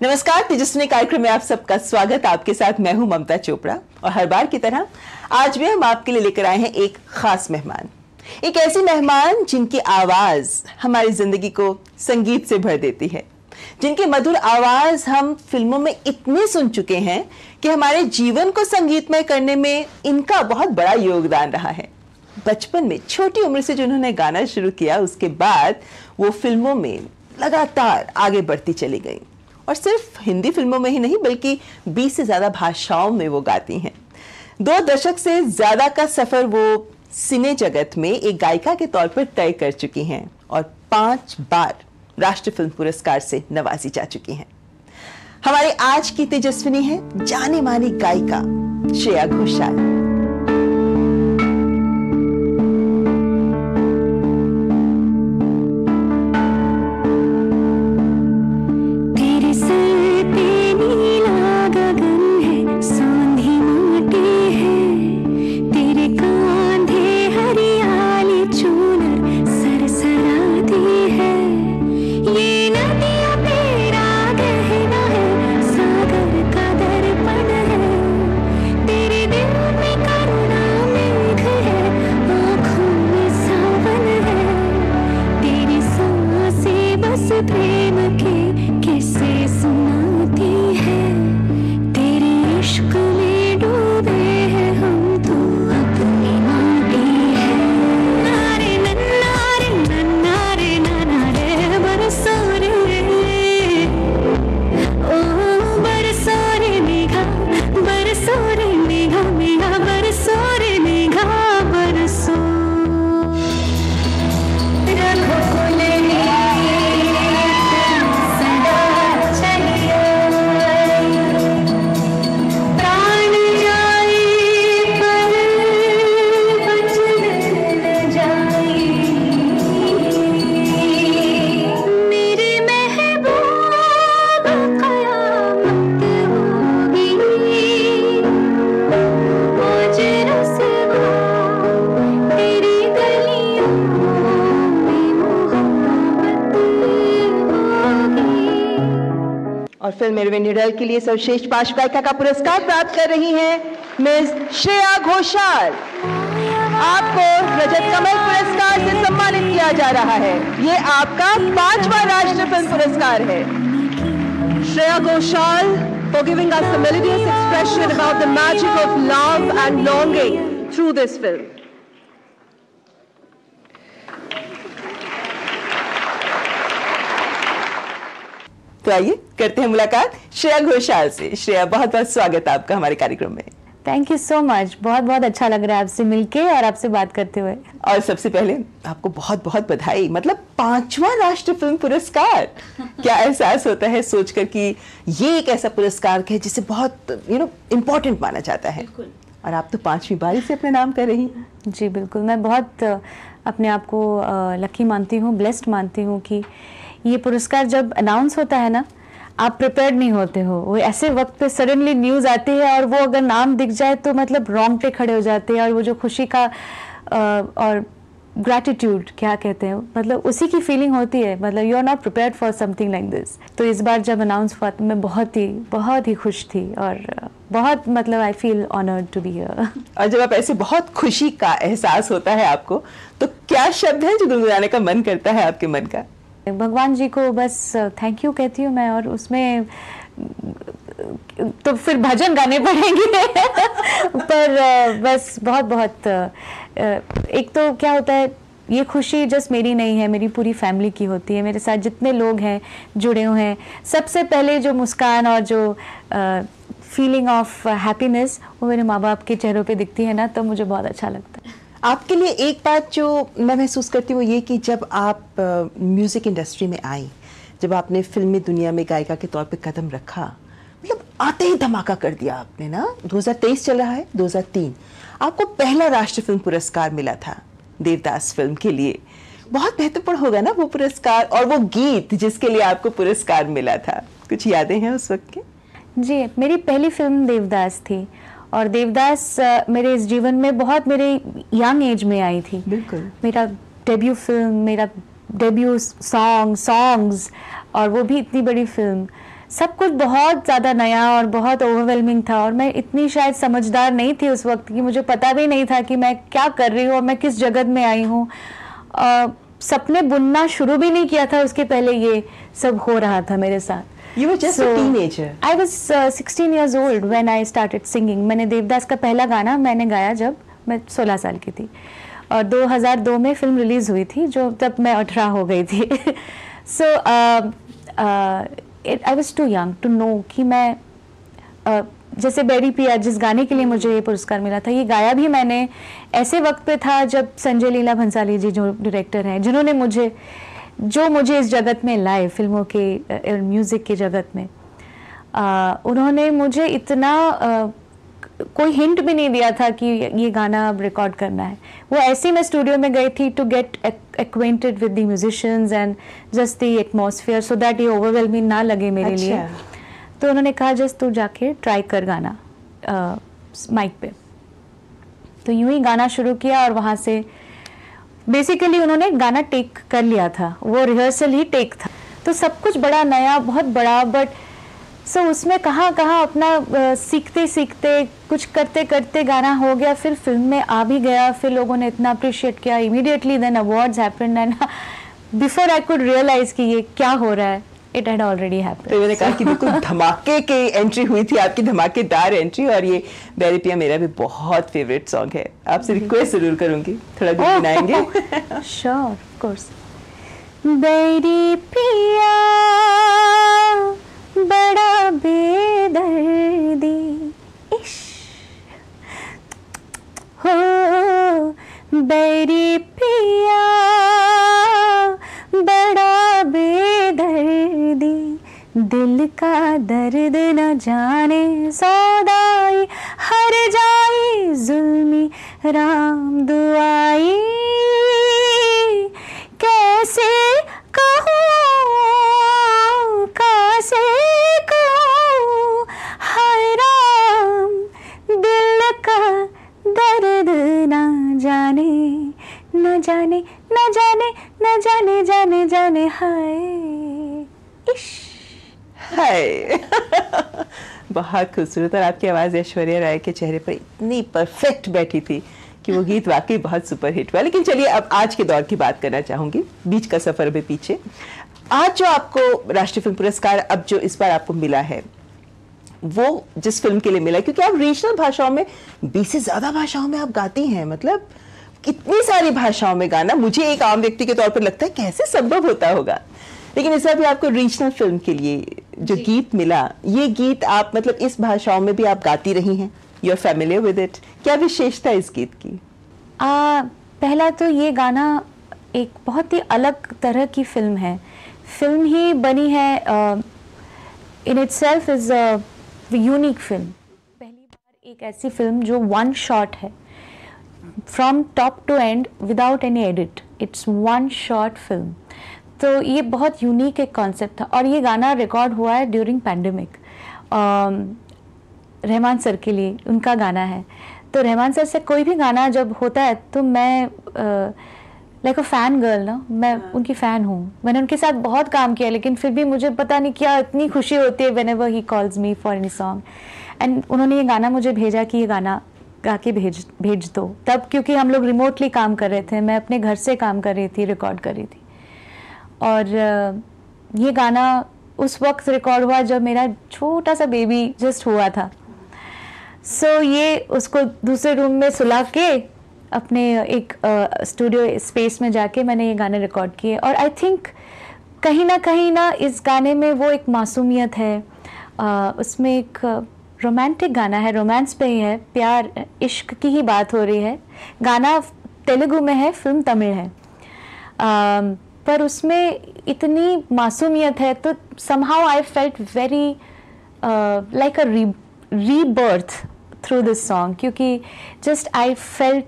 नमस्कार, तेजस्विनी कार्यक्रम में आप सबका स्वागत। आपके साथ मैं हूं ममता चोपड़ा और हर बार की तरह आज भी हम आपके लिए लेकर आए हैं एक खास मेहमान, एक ऐसी मेहमान जिनकी आवाज हमारी जिंदगी को संगीत से भर देती है, जिनकी मधुर आवाज हम फिल्मों में इतने सुन चुके हैं कि हमारे जीवन को संगीतमय करने में इनका बहुत बड़ा योगदान रहा है। बचपन में छोटी उम्र से जो उन्होंने गाना शुरू किया, उसके बाद वो फिल्मों में लगातार आगे बढ़ती चली गई और सिर्फ हिंदी फिल्मों में ही नहीं बल्कि 20 से ज्यादा भाषाओं में वो गाती हैं। 2 दशक से ज्यादा का सफर वो सिने जगत में एक गायिका के तौर पर तय कर चुकी हैं और 5 बार राष्ट्रीय फिल्म पुरस्कार से नवाजी जा चुकी हैं। हमारे आज की तेजस्विनी है जानी मानी गायिका श्रेया घोषाल। फिल्म मेरे निडल के लिए सर्वश्रेष्ठ पार्श्व गायिका का पुरस्कार प्राप्त कर रही हैं मिस श्रेया घोषाल। आपको रजत कमल पुरस्कार से सम्मानित किया जा रहा है। ये आपका 5वां राष्ट्रीय फिल्म पुरस्कार है। Shreya Ghoshal for giving us the melodious expression about the magic of love and longing through this film. तो आइए करते हैं मुलाकात श्रेया घोषाल से। श्रेया, बहुत बहुत स्वागत है आपका हमारे कार्यक्रम में। Thank you so much. बहुत बहुत अच्छा लग रहा है आपसे मिलके और आपसे बात करते हुए। और सबसे पहले आपको बहुत बहुत बधाई, मतलब 5वां राष्ट्रीय फिल्म पुरस्कार। क्या एहसास होता है सोचकर कि ये एक ऐसा पुरस्कार है जिसे बहुत इम्पोर्टेंट माना जाता है, और आप तो 5वीं बारी से अपने नाम कर रही हैं। जी बिल्कुल, मैं बहुत अपने आप को लकी मानती हूँ, ब्लेस्ड मानती हूँ कि ये पुरस्कार जब अनाउंस होता है ना, आप प्रिपेयर्ड नहीं होते हो। वो ऐसे वक्त पे सडनली न्यूज़ आती है और वो अगर नाम दिख जाए तो मतलब रोंगटे खड़े हो जाते हैं, और वो जो खुशी का और ग्रैटिट्यूड क्या कहते हैं, मतलब उसी की फीलिंग होती है। मतलब you are not prepared for something like this. तो इस बार जब अनाउंस हुआ तो मैं बहुत ही खुश थी और बहुत मतलब I feel honoured to be here. और जब आप ऐसे बहुत खुशी का एहसास होता है आपको, तो क्या शब्द है जो गुनगुनाने का मन करता है आपके मन का? भगवान जी को बस थैंक यू कहती हूँ मैं, और उसमें तो फिर भजन गाने पड़ेंगे पर बस बहुत बहुत एक तो क्या होता है, ये खुशी जस्ट मेरी नहीं है, मेरी पूरी फैमिली की होती है। मेरे साथ जितने लोग हैं जुड़े हुए हैं, सबसे पहले जो मुस्कान और जो फीलिंग ऑफ हैप्पीनेस वो मेरे माँ बाप के चेहरों पे दिखती है ना, तो मुझे बहुत अच्छा लगता है। आपके लिए एक बात जो मैं महसूस करती हूँ, ये कि जब आप म्यूज़िक इंडस्ट्री में आई, जब आपने फिल्मी दुनिया में गायिका के तौर पे कदम रखा, मतलब आते ही धमाका कर दिया आपने ना। 2023 चल रहा है, 2003 आपको पहला राष्ट्रीय फिल्म पुरस्कार मिला था देवदास फिल्म के लिए। बहुत महत्वपूर्ण होगा ना वो पुरस्कार, और वो गीत जिसके लिए आपको पुरस्कार मिला था, कुछ यादें हैं उस वक्त की? जी, मेरी पहली फिल्म देवदास थी, और देवदास मेरे इस जीवन में बहुत मेरे यंग एज में आई थी। बिल्कुल, मेरा डेब्यू फिल्म, मेरा डेब्यू सॉन्ग्स, और वो भी इतनी बड़ी फिल्म। सब कुछ बहुत ज़्यादा नया और बहुत ओवरवेलमिंग था, और मैं इतनी शायद समझदार नहीं थी उस वक्त कि मुझे पता भी नहीं था कि मैं क्या कर रही हूँ और मैं किस जगत में आई हूँ। सपने बुनना शुरू भी नहीं किया था उसके पहले ये सब हो रहा था मेरे साथ। You were just a teenager. I was 16 years old when I started singing. मैंने देवदास का पहला गाना मैंने गाया जब मैं 16 साल की थी, और 2002 में फिल्म रिलीज हुई थी जो तब मैं 18 हो गई थी। So I was too young to know कि मैं जैसे बैरी पिया जिस गाने के लिए मुझे ये पुरस्कार मिला था, ये गाया भी मैंने ऐसे वक्त पे था जब संजय लीला भंसाली जी जो डायरेक्टर हैं, जिन्होंने मुझे इस जगत में लाए, फिल्मों के म्यूज़िक की जगत में, उन्होंने मुझे इतना कोई हिंट भी नहीं दिया था कि ये गाना अब रिकॉर्ड करना है। वो ऐसे ही मैं स्टूडियो में गई थी to get acquainted with the musicians and just the atmosphere so that ये ओवरवेलमिंग ना लगे मेरे लिए। तो उन्होंने कहा जस्ट तू जाके ट्राई कर गाना माइक पे। तो यूं ही गाना शुरू किया, और वहाँ से बेसिकली उन्होंने गाना टेक कर लिया था, वो रिहर्सल ही टेक था, तो सब कुछ बड़ा नया, बहुत बड़ा, बट सो उसमें कहाँ अपना सीखते सीखते कुछ करते करते गाना हो गया, फिर फिल्म में आ भी गया, फिर लोगों ने इतना अप्रिशिएट किया immediately, then awards happened and before I could realise कि ये क्या हो रहा है, इट हैड ऑलरेडी हैपेंड। तो मैंने कहा कि बिल्कुल धमाके की एंट्री हुई थी आपकी, धमाकेदार एंट्री, और ये बैरी पिया मेरा भी बहुत फेवरेट सॉन्ग है। आपसे रिक्वेस्ट जरूर करूंगी, थोड़ा गुनगुनाएंगे? Sure, of course. बैरी पिया बड़ा बेदर्दी इश्क हो, बैरी पिया बड़ा बेदर्दी, दिल का दर्द न जाने सौदाई, हर जाई जुल्मी राम दुआई, कैसे कहूँ हाय राम, दिल का दर्द न जाने न जाने न जाने न जाने जाने जाने हाय इश्क। हाय बहुत खूबसूरत, और आपकी आवाज़ ऐश्वर्या राय के चेहरे पर इतनी परफेक्ट बैठी थी कि वो गीत वाकई बहुत सुपर हिट हुआ। लेकिन चलिए अब आज के दौर की बात करना चाहूँगी, बीच का सफ़र भी पीछे। आज जो आपको राष्ट्रीय फिल्म पुरस्कार अब जो इस बार आपको मिला है, वो जिस फिल्म के लिए मिला, क्योंकि आप रीजनल भाषाओं में 20 से ज़्यादा भाषाओं में आप गाती हैं, मतलब कितनी सारी भाषाओं में गाना, मुझे एक आम व्यक्ति के तौर पर लगता है कैसे संभव होता होगा। लेकिन इस बार भी आपको रीजनल फिल्म के लिए जो गीत मिला, ये गीत आप मतलब इस भाषाओं में भी आप गाती रही हैं, you are familiar with it, क्या विशेषता इस गीत की? पहला तो ये गाना एक बहुत ही अलग तरह की फिल्म है, फिल्म ही बनी है, in itself is a unique film. पहली बार एक ऐसी फिल्म जो वन शॉट है, from top to end without any edit, it's one shot film. तो ये बहुत यूनिक एक कॉन्सेप्ट था, और ये गाना रिकॉर्ड हुआ है ड्यूरिंग पैंडेमिक। रहमान सर के लिए उनका गाना है, तो रहमान सर से कोई भी गाना जब होता है तो मैं लाइक अ फैन गर्ल ना, मैं उनकी फ़ैन हूँ। मैंने उनके साथ बहुत काम किया, लेकिन फिर भी मुझे पता नहीं क्या इतनी खुशी होती है whenever he calls me for any song. And उन्होंने ये गाना मुझे भेजा कि ये गाना गा के भेज दो, तब क्योंकि हम लोग रिमोटली काम कर रहे थे, मैं अपने घर से काम कर रही थी, रिकॉर्ड कर रही थी। और ये गाना उस वक्त रिकॉर्ड हुआ जब मेरा छोटा सा बेबी जस्ट हुआ था। सो ये उसको दूसरे रूम में सुला के अपने एक स्टूडियो स्पेस में जाके मैंने ये गाने रिकॉर्ड किए। और आई थिंक कहीं ना इस गाने में वो एक मासूमियत है, उसमें एक रोमांटिक गाना है, रोमांस पे ही है, प्यार इश्क की ही बात हो रही है। गाना तेलुगु में है, फिल्म तमिल है, पर उसमें इतनी मासूमियत है, तो somehow I felt very like a rebirth through this song, क्योंकि just I felt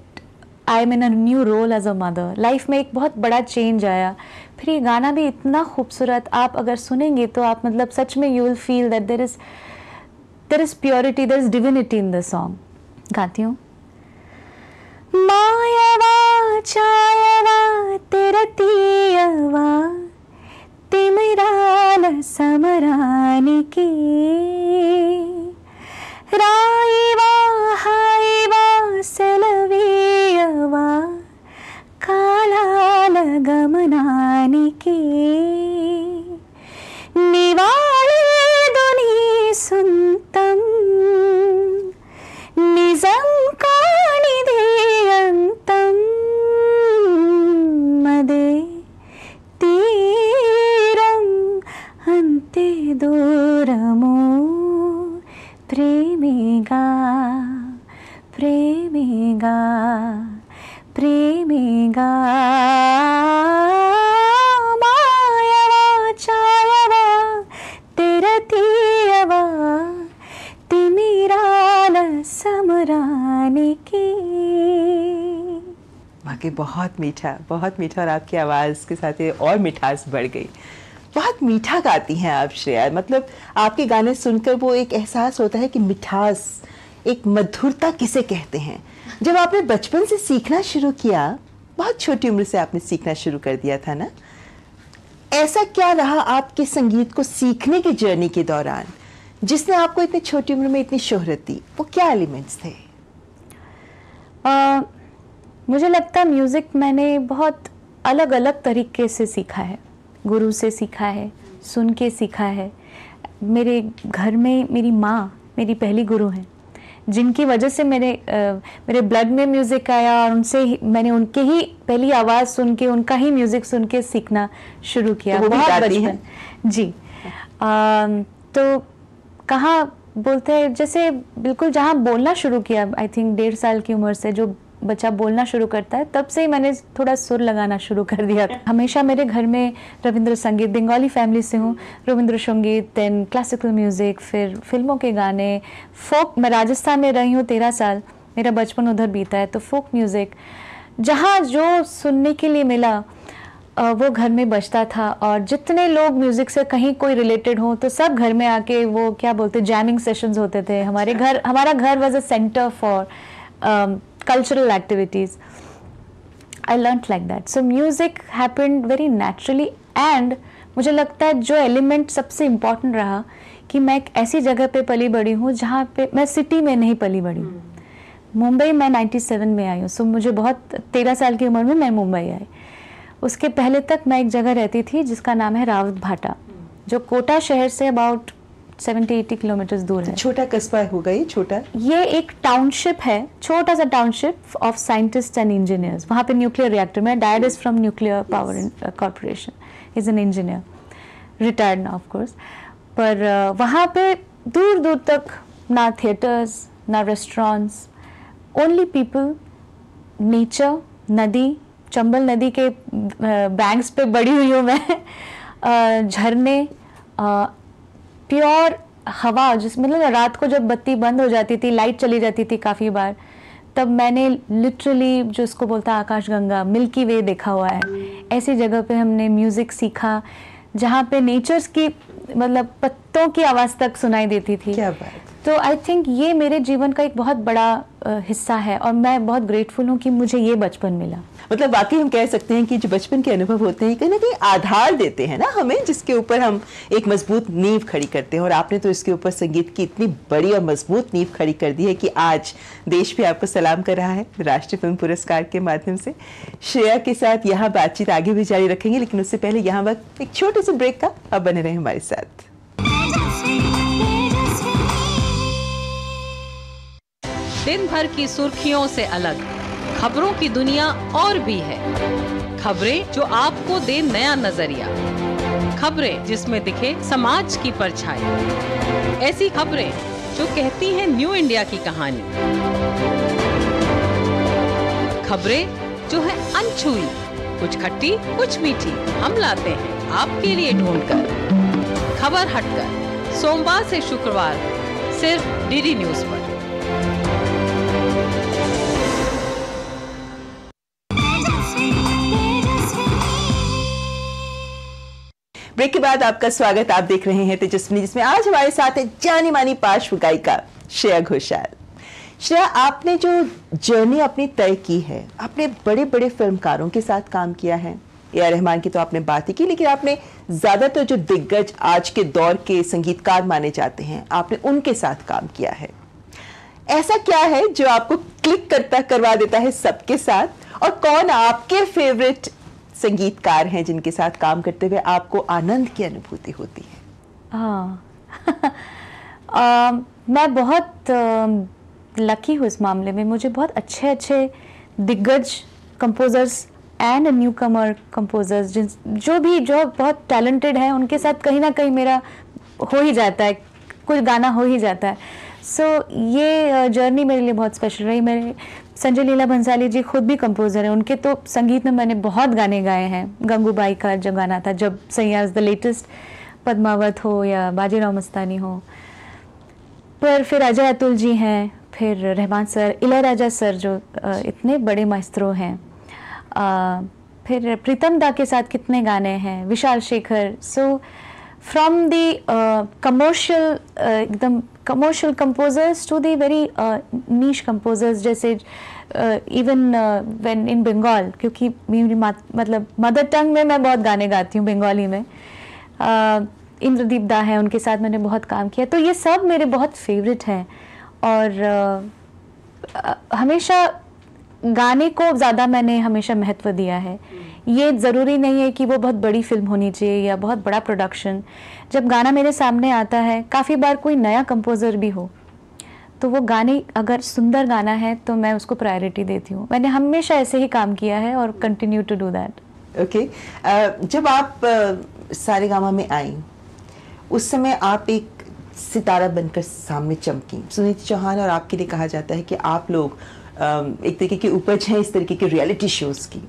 I'm in a new role as a mother. Life में एक बहुत बड़ा चेंज आया। फिर ये गाना भी इतना खूबसूरत, आप अगर सुनेंगे तो आप मतलब सच में you will feel that there is purity, there is divinity in the song. गाती हूँ। मायावा छायावा तेरा तीयवा तिमिराल समरानी की దూరము ప్రేమిగా ప్రేమిగా ప్రేమిగా మాయవా ఛాయవా తెరతీయవా తిమిరాల సమరానికి। वाकई बहुत मीठा और आपकी आवाज़ के साथ ये और मिठास बढ़ गई। बहुत मीठा गाती हैं आप श्रेया, मतलब आपके गाने सुनकर वो एक एहसास होता है कि मिठास, एक मधुरता किसे कहते हैं। जब आपने बचपन से सीखना शुरू किया, बहुत छोटी उम्र से आपने सीखना शुरू कर दिया था ना, ऐसा क्या रहा आपके संगीत को सीखने की जर्नी के दौरान जिसने आपको इतनी छोटी उम्र में इतनी शोहरत दी? वो क्या एलिमेंट्स थे? मुझे लगता है म्यूज़िक मैंने बहुत अलग अलग तरीके से सीखा है। गुरु से सीखा है, सुन के सीखा है। मेरे घर में मेरी माँ मेरी पहली गुरु हैं, जिनकी वजह से मेरे ब्लड में म्यूज़िक आया और मैंने उनके ही पहली आवाज़ सुन के, उनका ही म्यूज़िक सुन के सीखना शुरू किया। तो बहुत बचपन जी। तो कहाँ बोलते हैं, जैसे बिल्कुल जहाँ बोलना शुरू किया, आई थिंक 1.5 साल की उम्र से जो बच्चा बोलना शुरू करता है, तब से ही मैंने थोड़ा सुर लगाना शुरू कर दिया। हमेशा मेरे घर में रविंद्र संगीत, बंगाली फैमिली से हूँ, रविंद्र संगीत, देन क्लासिकल म्यूज़िक, फिर फिल्मों के गाने, फोक। मैं राजस्थान में रही हूँ 13 साल, मेरा बचपन उधर बीता है, तो फोक म्यूज़िक जहाँ जो सुनने के लिए मिला वो घर में बजता था। और जितने लोग म्यूज़िक से कहीं कोई रिलेटेड हो तो सब घर में आके वो क्या बोलते जैमिंग सेशंस होते थे। हमारा घर was a centre for cultural activities. I learnt like that. So music happened very naturally and मुझे लगता है जो एलिमेंट सबसे इम्पॉर्टेंट रहा कि मैं एक ऐसी जगह पे पली बड़ी हूँ जहाँ पे मैं सिटी में नहीं पली बड़ी हूँ। मुंबई मैं 97 में आई हूँ, सो मुझे बहुत 13 साल की उम्र में मैं मुंबई आई। उसके पहले तक मैं एक जगह रहती थी जिसका नाम है रावत भाटा, जो कोटा शहर से अबाउट 70-80 किलोमीटर दूर है। छोटा कस्बा होगा ये? छोटा, ये एक टाउनशिप है, छोटा सा township of scientist and engineers. वहाँ पे न्यूक्लियर रिएक्टर में, dad is from nuclear power corporation, is an engineer, retired ना ऑफ कोर्स। पर वहाँ पे दूर दूर तक ना थिएटर्स ना रेस्टोरेंट्स, ओनली पीपल, नेचर, नदी, चंबल नदी के बैंक्स पे बड़ी हुई हूँ मैं, झरने, प्योर हवा। जिस मतलब रात को जब बत्ती बंद हो जाती थी, लाइट चली जाती थी काफ़ी बार, तब मैंने लिटरली जो इसको बोलता है आकाशगंगा, मिल्की वे देखा हुआ है। ऐसी जगह पे हमने म्यूज़िक सीखा जहाँ पे नेचर्स की मतलब पत्तों की आवाज़ तक सुनाई देती थी। क्या बात। तो आई थिंक ये मेरे जीवन का एक बहुत बड़ा हिस्सा है और मैं बहुत ग्रेटफुल हूँ कि मुझे ये बचपन मिला। मतलब वाकई हम कह सकते हैं कि जो बचपन के अनुभव होते हैं कहीं ना कहीं आधार देते हैं ना हमें, जिसके ऊपर हम एक मजबूत नींव खड़ी करते हैं। और आपने तो इसके ऊपर संगीत की इतनी बड़ी और मजबूत नींव खड़ी कर दी है कि आज देश भी आपको सलाम कर रहा है राष्ट्रीय फिल्म पुरस्कार के माध्यम से। श्रेया के साथ यहाँ बातचीत आगे भी जारी रखेंगे, लेकिन उससे पहले यहाँ वक्त एक छोटे से ब्रेक का। अब बने रहे हमारे साथ। दिन भर की सुर्खियों से अलग खबरों की दुनिया और भी है। खबरें जो आपको दे नया नजरिया, खबरें जिसमें दिखे समाज की परछाई, ऐसी खबरें जो कहती हैं न्यू इंडिया की कहानी, खबरें जो है अनछुई, कुछ खट्टी कुछ मीठी, हम लाते हैं आपके लिए ढूंढकर। खबर हटकर सोमवार से शुक्रवार सिर्फ डीडी न्यूज पर। ब्रेक के बाद आपका स्वागत। आप देख रहे हैं तेजस्विनी, जिसमें आज हमारे साथ है जानी मानी पार्श्व गायिका श्रेया घोषाल। श्रेया, आपने जो जर्नी अपनी तय की है, आपने बड़े बड़े फिल्मकारों के साथ काम किया है। ए.आर. रहमान की तो आपने बात ही की, लेकिन आपने ज्यादातर जो दिग्गज आज के दौर के संगीतकार माने जाते हैं, आपने उनके साथ काम किया है। ऐसा क्या है जो आपको क्लिक करवा देता है सबके साथ, और कौन आपके फेवरेट संगीतकार हैं जिनके साथ काम करते हुए आपको आनंद की अनुभूति होती है? हाँ मैं बहुत लकी हूँ इस मामले में। मुझे बहुत अच्छे अच्छे दिग्गज composers and new Qamar composers जो बहुत टैलेंटेड हैं, उनके साथ कहीं ना कहीं मेरा हो ही जाता है, कुछ गाना हो ही जाता है। सो ये जर्नी मेरे लिए बहुत स्पेशल रही। मेरे संजय लीला भंसाली जी खुद भी कंपोज़र हैं, उनके तो संगीत में मैंने बहुत गाने गाए हैं। गंगूबाई का जो गाना था जब सैयास द लेटेस्ट, पद्मावत हो या बाजीराव मस्तानी हो, पर फिर अजय अतुल जी हैं, फिर रहमान सर, इलैयाराजा सर जो इतने बड़े माइस्ट्रो हैं, फिर प्रीतम दा के साथ कितने गाने हैं, Vishal Shekhar. So from the commercial, एकदम commercial composers to the very niche composers, जैसे इवन व्हेन इन बंगाल, क्योंकि मेरी मतलब मदर टंग में मैं बहुत गाने गाती हूँ बंगाली में। इंद्रदीप दा हैं, उनके साथ मैंने बहुत काम किया। तो ये सब मेरे बहुत फेवरेट हैं और हमेशा गाने को ज़्यादा मैंने हमेशा महत्व दिया है। ये ज़रूरी नहीं है कि वो बहुत बड़ी फिल्म होनी चाहिए या बहुत बड़ा प्रोडक्शन। जब गाना मेरे सामने आता है, काफ़ी बार कोई नया कंपोज़र भी हो, तो वो गाने अगर सुंदर गाना है तो मैं उसको प्रायोरिटी देती हूँ। मैंने हमेशा ऐसे ही काम किया है और continue to do that. Okay, जब आप सारेगामा में आई, उस समय आप एक सितारा बनकर सामने चमकी। सुनीति चौहान और आपके लिए कहा जाता है कि आप लोग एक तरीके की उपज हैं इस तरीके के रियलिटी शोज़ की।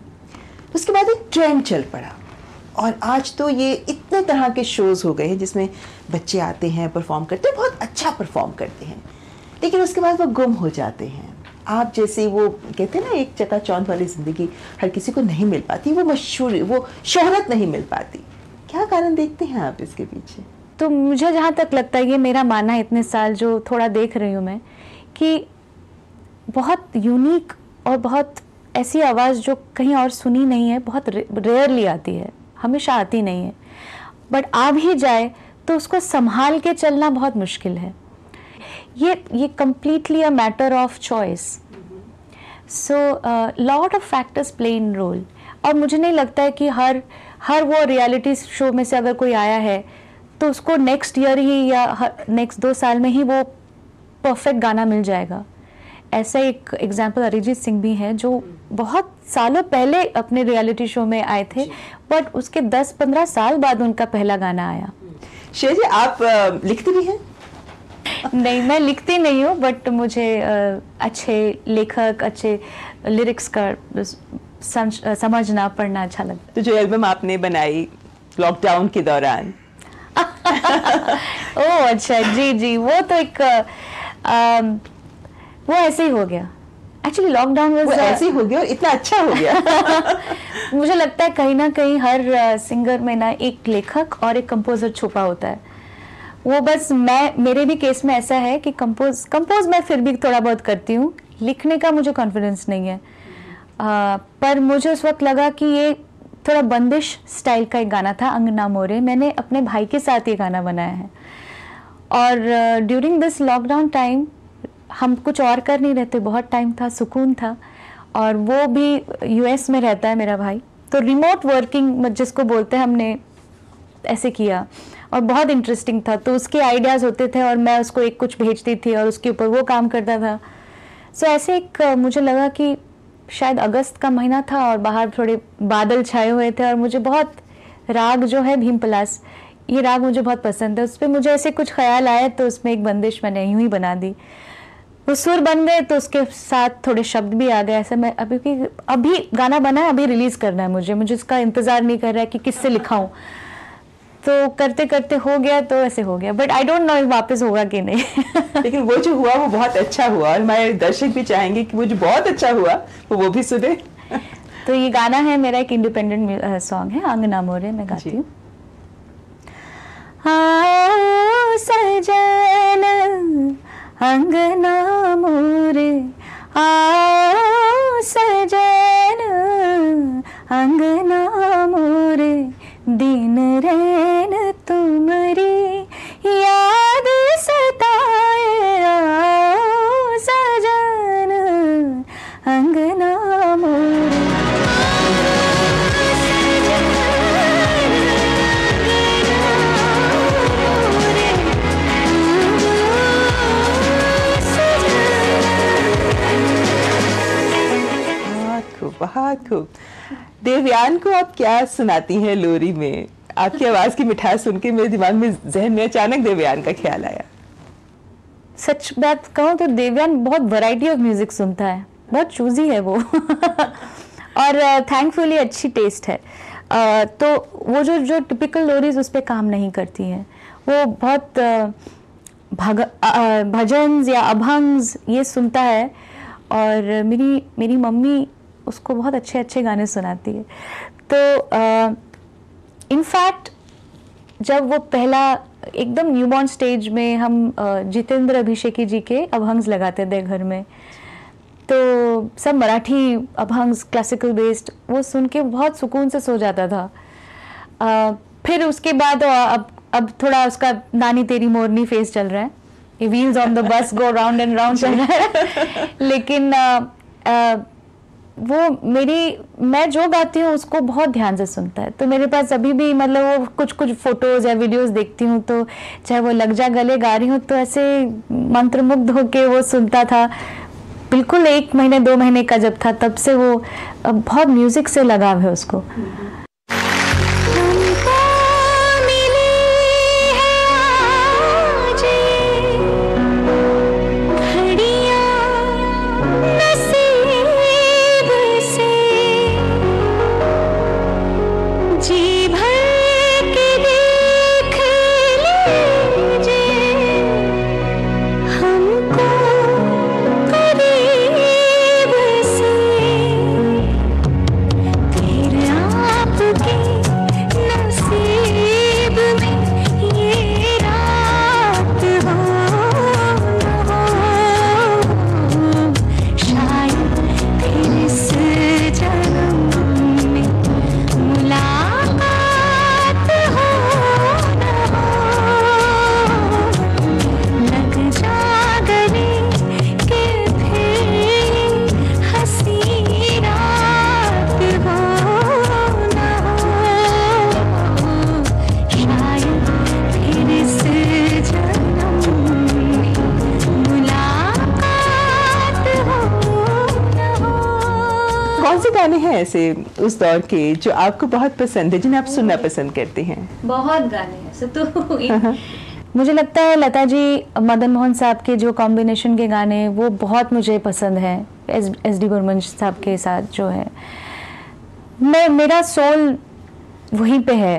उसके बाद एक ट्रेंड चल पड़ा और आज तो ये इतने तरह के शोज़ हो गए हैं जिसमें बच्चे आते हैं, परफॉर्म करते हैं, बहुत अच्छा परफॉर्म करते हैं, लेकिन उसके बाद वो गुम हो जाते हैं। आप जैसे वो कहते हैं ना, एक चकाचौंध वाली ज़िंदगी हर किसी को नहीं मिल पाती, वो मशहूर, वो शोहरत नहीं मिल पाती। क्या कारण देखते हैं आप इसके पीछे? तो मुझे जहाँ तक लगता है, ये मेरा मानना है, इतने साल जो थोड़ा देख रही हूँ मैं, कि बहुत यूनिक और बहुत ऐसी आवाज़ जो कहीं और सुनी नहीं है, बहुत रेयरली आती है, हमेशा आती नहीं है, बट आ भी जाए तो उसको संभाल के चलना बहुत मुश्किल है। ये completely a matter of choice. So lot of factors play in role. और मुझे नहीं लगता है कि हर वो रियलिटी शो में से अगर कोई आया है तो उसको नेक्स्ट ईयर ही या नेक्स्ट 2 साल में ही वो परफेक्ट गाना मिल जाएगा। ऐसा एक एग्जाम्पल अरिजीत सिंह भी है, जो बहुत सालों पहले अपने रियलिटी शो में आए थे, बट उसके 10-15 साल बाद उनका पहला गाना आया। श्रेया जी, आप लिखती भी हैं? नहीं, मैं लिखती नहीं हूँ, बट मुझे अच्छे लेखक, अच्छे लिरिक्स का समझना, पढ़ना अच्छा लगता है। तो जो एल्बम आपने बनाई लॉकडाउन के दौरान ओह अच्छा, जी, वो तो एक वो ऐसे ही हो गया। एक्चुअली लॉकडाउन वो ऐसे ही हो गया और इतना अच्छा हो गया। मुझे लगता है कहीं ना कहीं हर सिंगर में ना एक लेखक और एक कंपोजर छुपा होता है। वो बस मेरे भी केस में ऐसा है कि कंपोज मैं फिर भी थोड़ा बहुत करती हूँ, लिखने का मुझे कॉन्फिडेंस नहीं है। पर मुझे उस वक्त लगा कि ये थोड़ा बंदिश स्टाइल का एक गाना था, अंगना मोरे। मैंने अपने भाई के साथ ये गाना बनाया है और ड्यूरिंग दिस लॉकडाउन टाइम हम कुछ और कर नहीं रहते, बहुत टाइम था, सुकून था। और वो भी यूएस में रहता है मेरा भाई, तो रिमोट वर्किंग जिसको बोलते हैं, हमने ऐसे किया और बहुत इंटरेस्टिंग था। तो उसके आइडियाज़ होते थे और मैं उसको एक कुछ भेजती थी और उसके ऊपर वो काम करता था। सो ऐसे एक मुझे लगा कि शायद अगस्त का महीना था और बाहर थोड़े बादल छाए हुए थे और मुझे बहुत राग जो है भीम पलास, ये राग मुझे बहुत पसंद है। उस पर मुझे ऐसे कुछ ख्याल आया तो उसमें एक बंदिश मैंने यूँ ही बना दी। वो सुर बन गए तो उसके साथ थोड़े शब्द भी आ गए। ऐसे मैं अभी गाना बना है, अभी रिलीज़ करना है मुझे इसका इंतज़ार नहीं कर रहा है कि किससे लिखाऊं। तो करते करते हो गया, तो ऐसे हो गया। बट आई डोंट नो वापस होगा कि नहीं। लेकिन वो जो हुआ वो बहुत अच्छा हुआ और हमारे दर्शक भी चाहेंगे कि वो जो बहुत अच्छा हुआ वो भी सुने। तो ये गाना है मेरा, एक इंडिपेंडेंट सॉन्ग है, अंगना मोरे, मैं गाती हूँ। आओ सजन अंगना मोरे, आओ सजन अंगना मोरे, दिन रैन तुमरी याद सताए, आओ सजन अंगना मोरे। बहुत खूब। देवयान को आप क्या सुनाती हैं लोरी में? आपकी आवाज की मिठास सुन के मेरे दिमाग में जहन में अचानक देवयान का ख्याल आया। सच बात कहूँ तो देवयान बहुत वैरायटी ऑफ म्यूजिक सुनता है, बहुत चूजी है वो और थैंकफुली अच्छी टेस्ट है। तो वो जो टिपिकल लोरीज उस पर काम नहीं करती हैं, वो बहुत भजन्स या अभंग्स ये सुनता है। और मेरी मम्मी उसको बहुत अच्छे अच्छे गाने सुनाती है। तो इनफैक्ट जब वो पहला एकदम न्यूबॉर्न स्टेज में हम जितेंद्र अभिषेकी जी के अभंग्स लगाते थे घर में, तो सब मराठी अभंग्स क्लासिकल बेस्ड, वो सुन के बहुत सुकून से सो जाता था। फिर उसके बाद अब थोड़ा उसका नानी तेरी मोरनी फेस चल रहा है, ये wheels on the bus go round and round चल रहा है लेकिन वो मैं जो गाती हूँ उसको बहुत ध्यान से सुनता है। तो मेरे पास अभी भी मतलब वो कुछ फोटोज या वीडियोस देखती हूँ, तो चाहे वो लग जा गले गा रही हूँ तो ऐसे मंत्रमुग्ध होके वो सुनता था। बिल्कुल 1 महीने 2 महीने का जब था तब से वो बहुत म्यूजिक से लगाव है उसको। गाने हैं ऐसे उस दौर के जो आपको बहुत पसंद है, जिन्हें आप सुनना पसंद करते हैं? बहुत गाने हैं ऐसे तो मुझे लगता है लता जी मदन मोहन साहब के जो कॉम्बिनेशन के गाने वो बहुत मुझे पसंद है। एस.डी. बर्मन साहब के साथ जो है मेरा सोल वहीं पे है।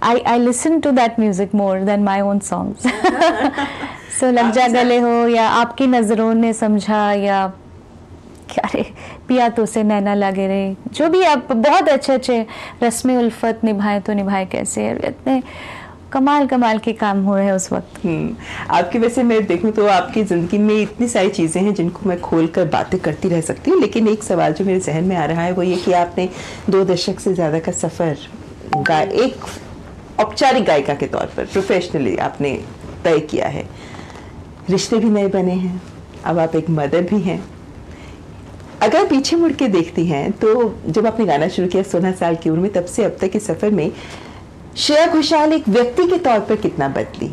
I listen to that music more than my own songs. So लग जा गले हो या आपकी नजरों ने समझा या क्या रे पिया तो से नैना लागे रे, जो भी आप बहुत अच्छे रस्में उल्फत निभाए तो निभाए कैसे, इतने कमाल के काम हो रहे हैं उस वक्त। आपकी वैसे मैं देखूं तो आपकी जिंदगी में इतनी सारी चीजें हैं जिनको मैं खोल कर बातें करती रह सकती हूँ, लेकिन एक सवाल जो मेरे जहन में आ रहा है वो ये कि आपने 2 दशक से ज्यादा का सफर एक औपचारिक गायिका के तौर पर प्रोफेशनली आपने तय किया है। रिश्ते भी नए बने हैं, अब आप एक मदर भी हैं। अगर पीछे मुड़ के देखती हैं तो जब आपने गाना शुरू किया 16 साल की उम्र में, तब से अब तक के सफर में श्रेया घोषाल एक व्यक्ति के तौर पर कितना बदली?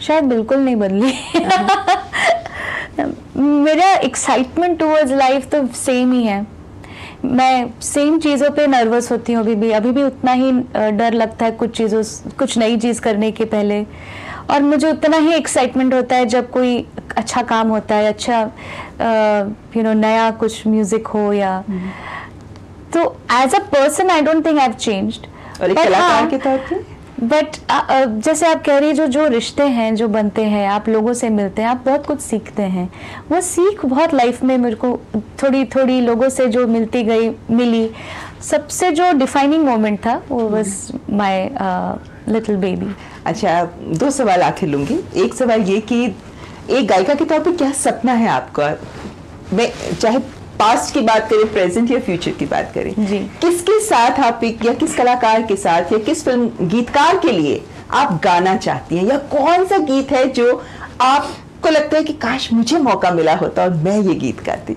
शायद बिल्कुल नहीं बदली। मेरा एक्साइटमेंट टुवर्ड्स लाइफ तो सेम ही है। मैं सेम चीज़ों पे नर्वस होती हूँ अभी भी उतना ही डर लगता है कुछ नई चीज़ करने के पहले, और मुझे उतना ही एक्साइटमेंट होता है जब कोई अच्छा काम होता है, अच्छा नया कुछ म्यूजिक हो या तो as a person I don't think I have changed. और एक कलाकार के तौर पे बट जैसे आप कह रही जो रिश्ते हैं जो बनते हैं, आप लोगों से मिलते हैं, आप बहुत कुछ सीखते हैं। वो सीख बहुत लाइफ में मेरे को थोड़ी लोगों से जो मिली, सबसे जो डिफाइनिंग मोमेंट था वो बस माय लिटिल बेबी। अच्छा, 2 सवाल आखिर लूंगी। एक सवाल ये कि एक गायिका के तौर पे क्या सपना है आपका? मैं चाहे पास्ट की बात करें, प्रेजेंट या फ्यूचर की बात करें, जी, किसके साथ आप या किस कलाकार के साथ या किस फिल्म गीतकार के लिए आप गाना चाहती हैं, या कौन सा गीत है जो आपको लगता है कि काश मुझे मौका मिला होता और मैं ये गीत गाती?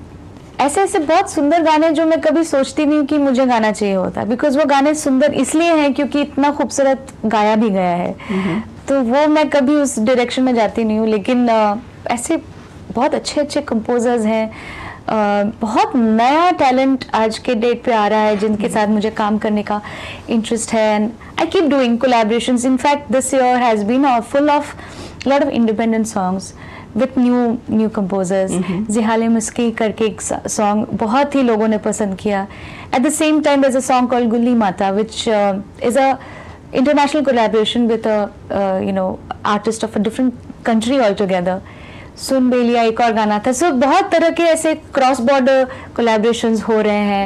ऐसे बहुत सुंदर गाने जो मैं कभी सोचती नहीं कि मुझे गाना चाहिए होता, बिकॉज वो गाने सुंदर इसलिए हैं क्योंकि इतना खूबसूरत गाया भी गया है, तो वो मैं कभी उस डायरेक्शन में जाती नहीं हूँ। लेकिन ऐसे बहुत अच्छे कंपोजर्स हैं बहुत नया टैलेंट आज के डेट पे आ रहा है जिनके साथ मुझे काम करने का इंटरेस्ट है, and I keep doing collaborations. In fact this year has been full of lot of independent songs with new composers. जिहाले मुस्की करके एक सॉन्ग बहुत ही लोगों ने पसंद किया. At the same time there is a song called Gulli Mata which is a international collaboration with a artist of a different country altogether. सुन बेलिया एक और गाना था. सो बहुत तरह के ऐसे क्रॉस बॉर्डर कोलैबोरेशंस हो रहे हैं.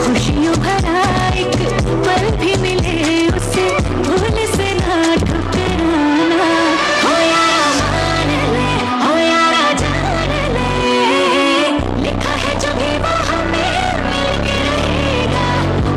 खुशियों भरा एक पल भी मिले उसे भूल से ना ठुकराना. हो यारा मान ले, हो यारा जान ले, लिखा है जो भी वो हमें मिल के रहेगा.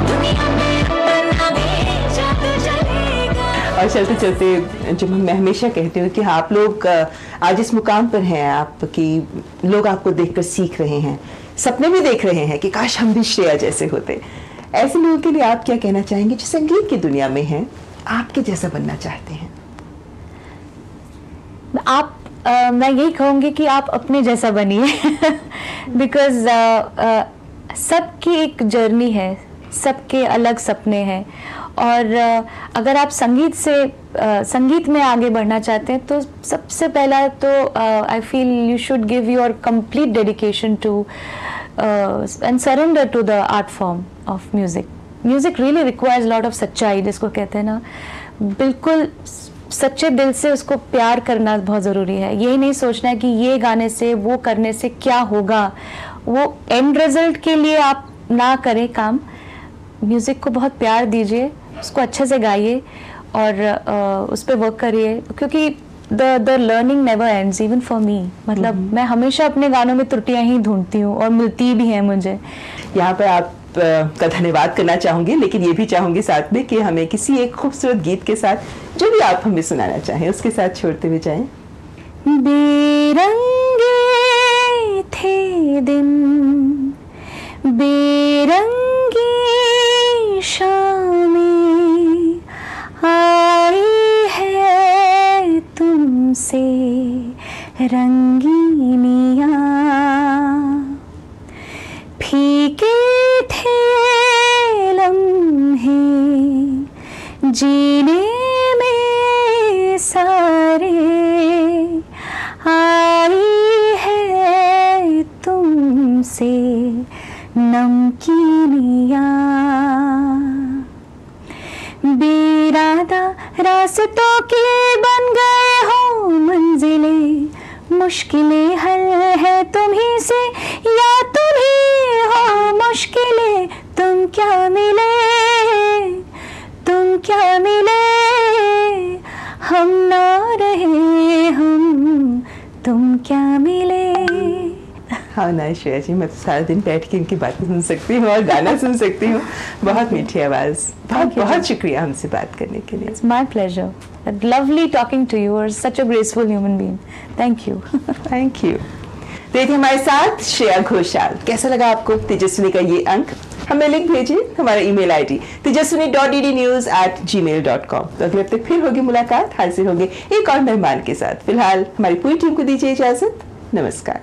दुनिया में अपना भी जादू चलेगा. और चलते चलते जब मैं हमेशा कहती हूँ कि हाँ, आप लोग आज इस मुकाम पर हैं, आपकी लोग आपको देखकर सीख रहे हैं, सपने भी देख रहे हैं कि काश हम भी श्रेया जैसे होते. ऐसे लोगों के लिए आप क्या कहना चाहेंगे जो संगीत की दुनिया में हैं, आपके जैसा बनना चाहते हैं? मैं यही कहूँगी कि आप अपने जैसा बनिए. बिकॉज सबकी एक जर्नी है, सबके अलग सपने हैं, और अगर आप संगीत में आगे बढ़ना चाहते हैं तो सबसे पहला तो I feel you should give your complete dedication to and surrender to the art form of music. Music really requires lot of सच्चाई, जिसको कहते हैं ना, बिल्कुल सच्चे दिल से उसको प्यार करना बहुत ज़रूरी है. ये नहीं सोचना है कि ये गाने से वो करने से क्या होगा, वो एंड रिजल्ट के लिए आप ना करें काम. म्यूज़िक को बहुत प्यार दीजिए, उसको अच्छे से गाइए और उस पर वर्क करिए, क्योंकि the learning never ends even for me. मतलब मैं हमेशा अपने गानों में त्रुटियां ही ढूंढती हूँ और मिलती भी हैं मुझे. यहाँ पे आप का धन्यवाद करना चाहूंगी, लेकिन ये भी चाहूंगी साथ में कि हमें किसी एक खूबसूरत गीत के साथ जो भी आप हमें सुनाना चाहें उसके साथ छोड़ते हुए जाएं. बेरंगे थे दिन, बेरंगी शामें आई है तुमसे रंगीनियाँ. फीके थे लम्हे जीने में सारे, आई है तुमसे नमकीनियाँ. बेरादा रास्तों के बन गए हो मंजिलें, मुश्किलें हल है तुम्हीं से या तुम ही हो मुश्किलें. तुम क्या मिले, तुम क्या मिले, हम ना रहे हम, तुम क्या मिले. हाँ ना श्रेया जी, मैं तो सारा दिन बैठ के इनकी बातें सुन सकती हूँ और गाना सुन सकती हूँ. बहुत मीठी आवाज़. बहुत बहुत शुक्रिया हमसे बात करने के लिए. It's my pleasure. Lovely talking to you. You're such a graceful human being. Thank you. Thank you. तो ये हमारे साथ श्रेया घोषाल. कैसा लगा आपको तेजस्विनी का ये अंक? हमें लिंक भेजिए. हमारा ईमेल आईडी tejaswini.ddnews@gmail.com. तो अगले हफ्ते फिर होगी मुलाकात, हाजिर होंगे एक और मेहमान के साथ. फिलहाल हमारी पूरी टीम को दीजिए इजाजत. नमस्कार.